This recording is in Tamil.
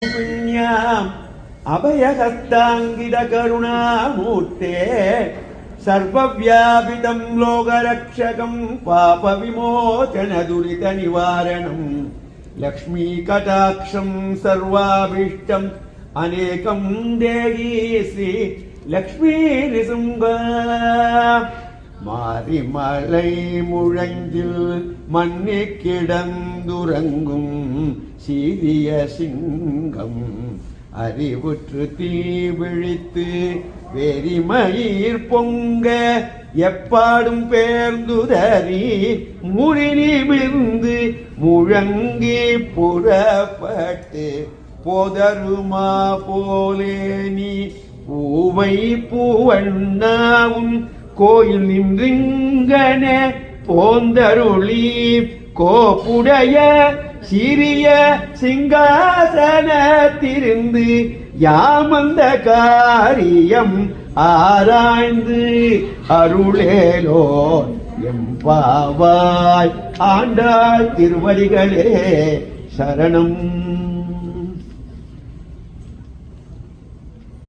पुण्याम् अभयहस्ताङ्गित करुणामूर्ते सर्वव्यापितं लोकरक्षकं पापविमोचन दुरितनिवारणं लक्ष्मीकटाक्षं सर्वाभीष्टम् अनेकं देहि श्री लक्ष्मीनिसुम्ब மாரிமலை முழங்கில் மண்ணி கிடந்துறங்கும் சீரிய சிங்கம் அறிவுற்று தீ விழித்து வெறிமயிர் பொங்க எப்பாடும் பேர்ந்துதறி முறிநிமிர்ந்து முழங்கி புறப்பட்டு போதருமா போலே நீ பூவை பூவண்ணாவும் கோயில் நின்றிங்கன போந்தருளி கோப்புடைய சிறிய சிங்காசனத்திருந்து யாமந்த காரியம் ஆராய்ந்து அருளேலோ எம்பாவாய் ஆண்டாள் திருவடிகளே சரணம்.